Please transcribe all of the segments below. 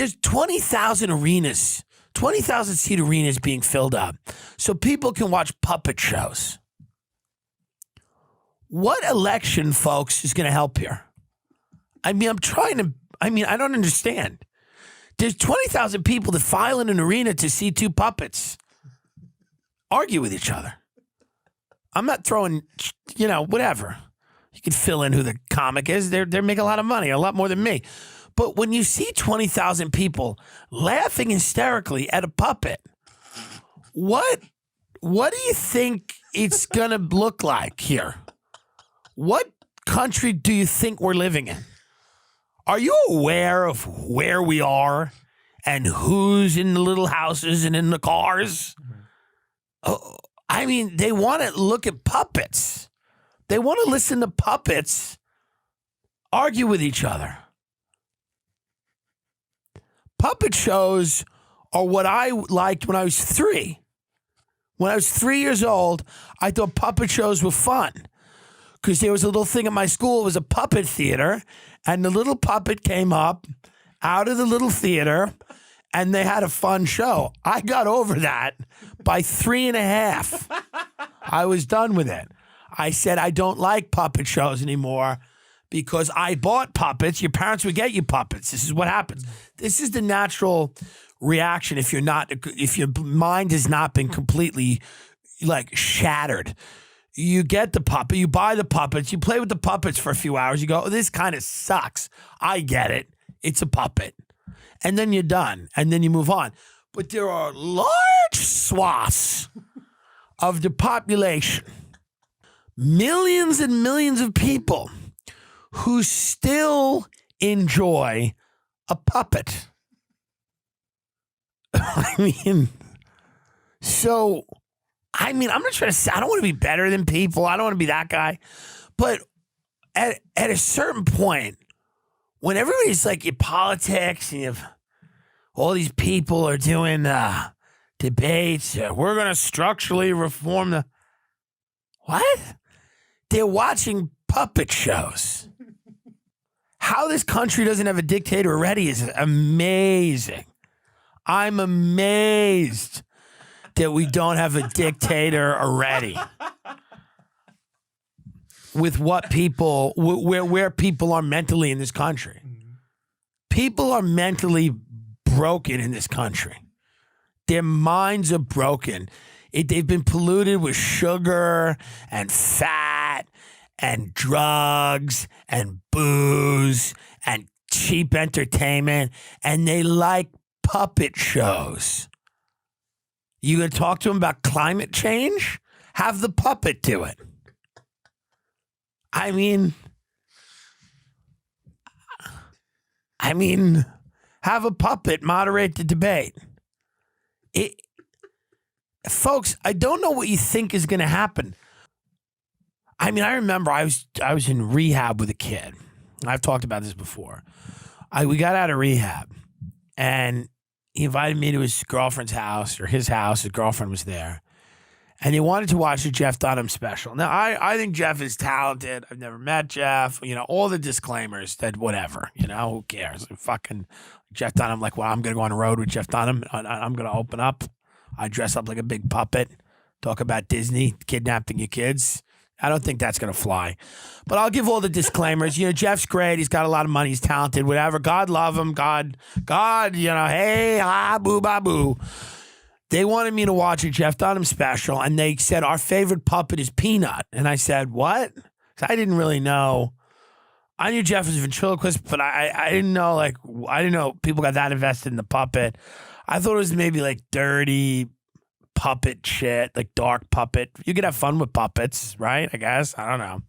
There's 20,000 arenas, 20,000 seat arenas being filled up so people can watch puppet shows. What election, folks, is going to help here? I mean, I don't understand. There's 20,000 people that file in an arena to see two puppets argue with each other. I'm not throwing, whatever. You can fill in who the comic is. They're making a lot of money, a lot more than me. But when you see 20,000 people laughing hysterically at a puppet, what do you think it's going to look like here? What country do you think we're living in? Are you aware of where we are and who's in the little houses and in the cars? Oh, I mean, they want to look at puppets. They want to listen to puppets argue with each other. Puppet shows are what I liked when I was 3. When I was 3 years old, I thought puppet shows were fun because there was a little thing at my school. It was a puppet theater, and the little puppet came up out of the little theater, and they had a fun show. I got over that by 3.5. I was done with it. I said, I don't like puppet shows anymore because I bought puppets. Your parents would get you puppets. This is what happens. This is the natural reaction if your mind has not been completely shattered. You get the puppet, you buy the puppets, you play with the puppets for a few hours. You go, oh, this kind of sucks. I get it. It's a puppet. And then you're done. And then you move on. But there are large swaths of the population, millions and millions of people who still enjoy a puppet. I'm not trying to say, I don't want to be better than people. I don't want to be that guy. But at a certain point, when everybody's in politics and you have all these people are doing debates, we're going to structurally reform the... What? They're watching puppet shows. How this country doesn't have a dictator already is amazing. I'm amazed that we don't have a dictator already. With what people, where people are mentally in this country. People are mentally broken in this country. Their minds are broken. They've been polluted with sugar and fat and drugs and booze and cheap entertainment, and they like puppet shows. You gonna talk to them about climate change? Have the puppet do it. I mean, have a puppet moderate the debate. Folks, I don't know what you think is going to happen. I remember I was in rehab with a kid. I've talked about this before. We got out of rehab, and he invited me to his girlfriend's house, or his house. His girlfriend was there. And he wanted to watch the Jeff Dunham special. Now, I think Jeff is talented. I've never met Jeff. All the disclaimers that whatever. Who cares? Fucking Jeff Dunham, I'm going to go on the road with Jeff Dunham. I'm going to open up. I dress up like a big puppet. Talk about Disney kidnapping your kids. I don't think that's going to fly. But I'll give all the disclaimers. Jeff's great. He's got a lot of money. He's talented, whatever. God love him. God, hey, boo, ba, boo. They wanted me to watch a Jeff Dunham special, and they said, our favorite puppet is Peanut. And I said, what? I didn't really know. I knew Jeff was a ventriloquist, but I didn't know, I didn't know people got that invested in the puppet. I thought it was maybe dirty puppet shit, dark puppet. You could have fun with puppets, right? I guess. I don't know.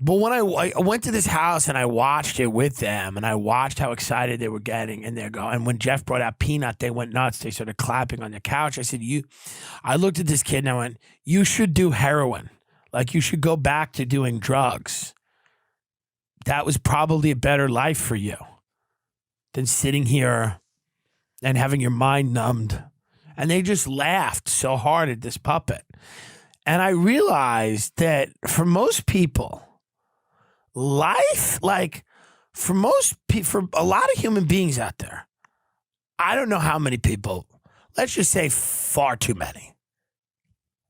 But when I went to this house and I watched it with them, and I watched how excited they were getting, and and when Jeff brought out Peanut, they went nuts. They started clapping on the couch. I said, I looked at this kid and I went, you should do heroin. You should go back to doing drugs. That was probably a better life for you than sitting here and having your mind numbed. And they just laughed so hard at this puppet. And I realized that for most people, life, for a lot of human beings out there, I don't know how many people, let's just say far too many.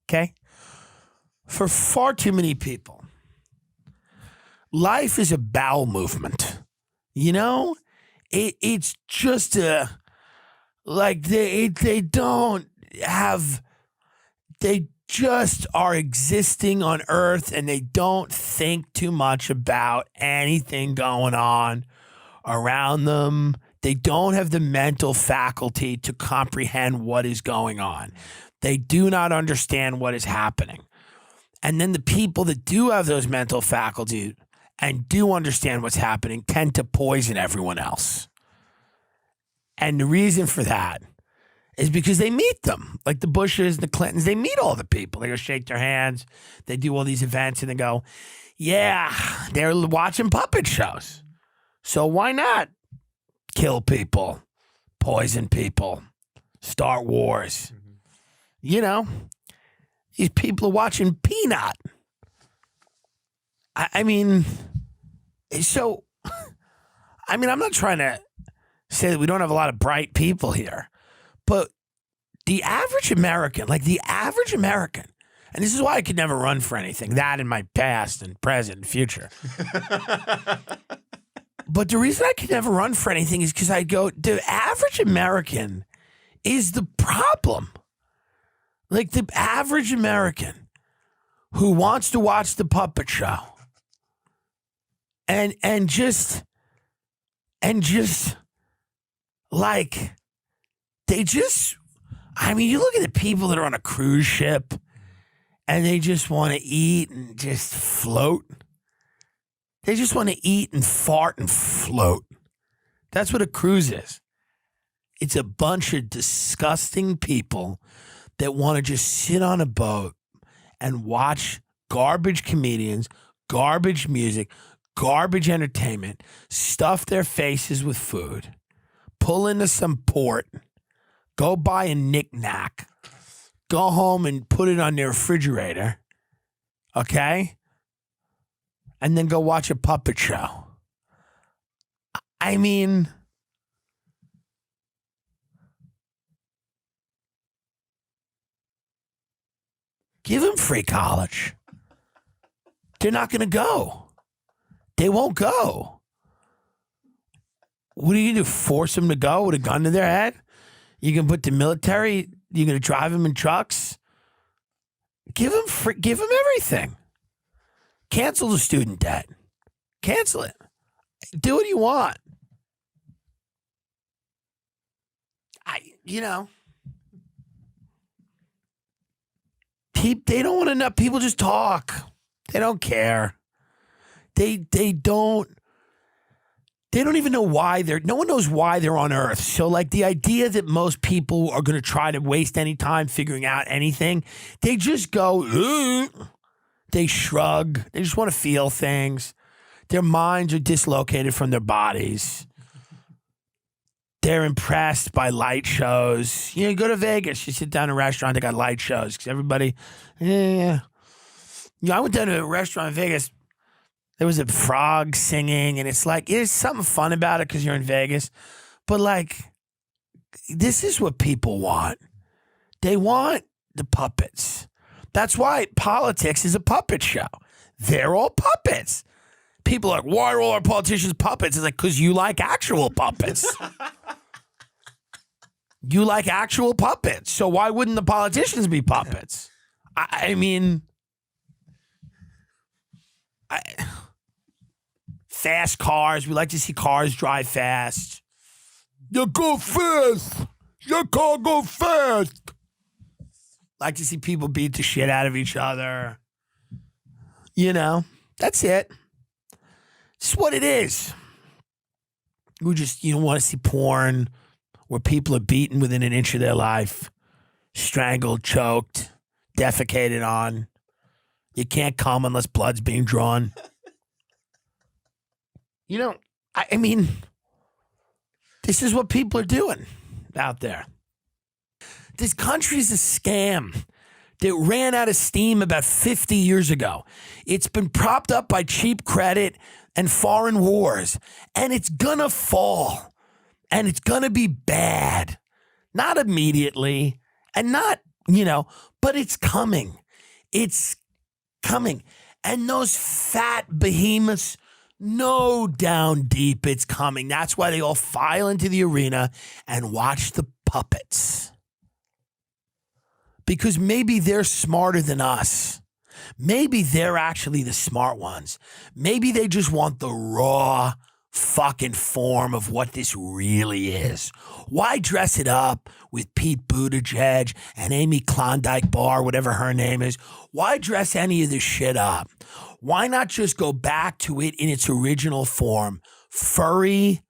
Okay? For far too many people, life is a bowel movement. You know? It's just like they just are existing on Earth and they don't think too much about anything going on around them. They don't have the mental faculty to comprehend what is going on. They do not understand what is happening. And then the people that do have those mental faculties and do understand what's happening tend to poison everyone else. And the reason for that is because they meet them. Like the Bushes and the Clintons, they meet all the people. They go shake their hands. They do all these events and they go, yeah, they're watching puppet shows. So why not kill people, poison people, start wars? Mm-hmm. You know, these people are watching Peanut. I mean, I'm not trying to say that we don't have a lot of bright people here, but the average American, and this is why I could never run for anything, that in my past and present and future. But the reason I could never run for anything is because I go, the average American is the problem. Like the average American who wants to watch the puppet show and just like you look at the people that are on a cruise ship and they just want to eat and just float. They just want to eat and fart and float. That's what a cruise is. It's a bunch of disgusting people that want to just sit on a boat and watch garbage comedians, garbage music, garbage entertainment, stuff their faces with food, pull into some port, go buy a knick-knack, go home and put it on their refrigerator, okay? And then go watch a puppet show. I mean, give them free college. They're not going to go. They won't go. What are you going to do? Force them to go with a gun to their head? You can put the military, you're going to drive them in trucks? Give them everything. Cancel the student debt. Cancel it. Do what you want. They don't want to know. People just talk. They don't care. They don't even know why no one knows why they're on Earth. So like the idea that most people are going to try to waste any time figuring out anything, they just go, ugh. They shrug. They just want to feel things. Their minds are dislocated from their bodies. They're impressed by light shows. You go to Vegas, you sit down in a restaurant, they got light shows because everybody, yeah. I went down to a restaurant in Vegas. There was a frog singing, and it's like, there's something fun about it because you're in Vegas. But like, this is what people want. They want the puppets. That's why politics is a puppet show. They're all puppets. People are like, why are all our politicians puppets? It's like, because you like actual puppets. You like actual puppets. So why wouldn't the politicians be puppets? I mean, fast cars. We like to see cars drive fast. You go fast. Your car go fast. Like to see people beat the shit out of each other. That's it. It's what it is. We just, want to see porn where people are beaten within an inch of their life, strangled, choked, defecated on. You can't come unless blood's being drawn. I mean, this is what people are doing out there. This country's a scam that ran out of steam about 50 years ago. It's been propped up by cheap credit. and foreign wars, and it's gonna fall, and it's gonna be bad. Not immediately, and not, but it's coming. It's coming. And those fat behemoths know down deep it's coming. That's why they all file into the arena and watch the puppets. Because maybe they're smarter than us. Maybe they're actually the smart ones. Maybe they just want the raw fucking form of what this really is. Why dress it up with Pete Buttigieg and Amy Klondike Bar, whatever her name is? Why dress any of this shit up? Why not just go back to it in its original form? Furry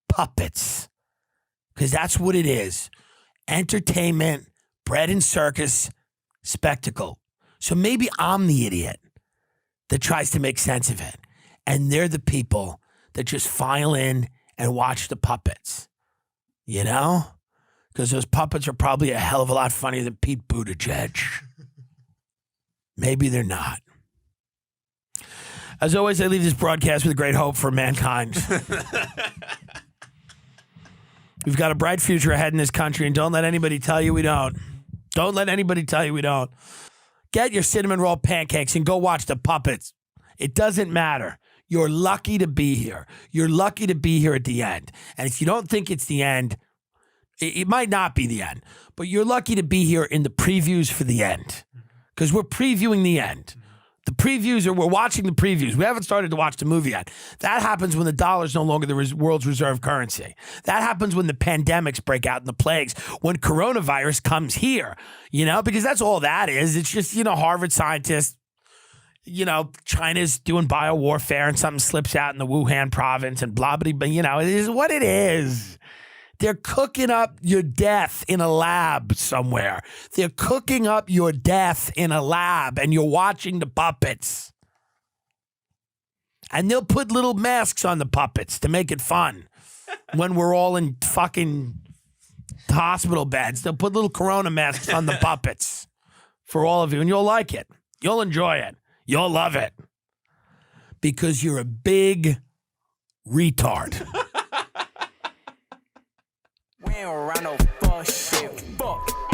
puppets. Because that's what it is. Entertainment, bread and circus, spectacle. So maybe I'm the idiot that tries to make sense of it. And they're the people that just file in and watch the puppets. Because those puppets are probably a hell of a lot funnier than Pete Buttigieg. Maybe they're not. As always, I leave this broadcast with great hope for mankind. We've got a bright future ahead in this country, and don't let anybody tell you we don't. Don't let anybody tell you we don't. Get your cinnamon roll pancakes and go watch the puppets. It doesn't matter. You're lucky to be here. You're lucky to be here at the end. And if you don't think it's the end, it might not be the end. But you're lucky to be here in the previews for the end. Because we're previewing the end. The previews we're watching the previews. We haven't started to watch the movie yet. That happens when the dollar is no longer the world's reserve currency. That happens when the pandemics break out and the plagues. When coronavirus comes here, because that's all that is. It's just, Harvard scientists, China's doing biowarfare and something slips out in the Wuhan province and blah, blah, blah. It is what it is. They're cooking up your death in a lab somewhere. They're cooking up your death in a lab, and you're watching the puppets. And they'll put little masks on the puppets to make it fun. When we're all in fucking hospital beds, they'll put little corona masks on the puppets for all of you, and you'll like it. You'll enjoy it. You'll love it. Because you're a big retard. We ain't around no fuck shit. Fuck.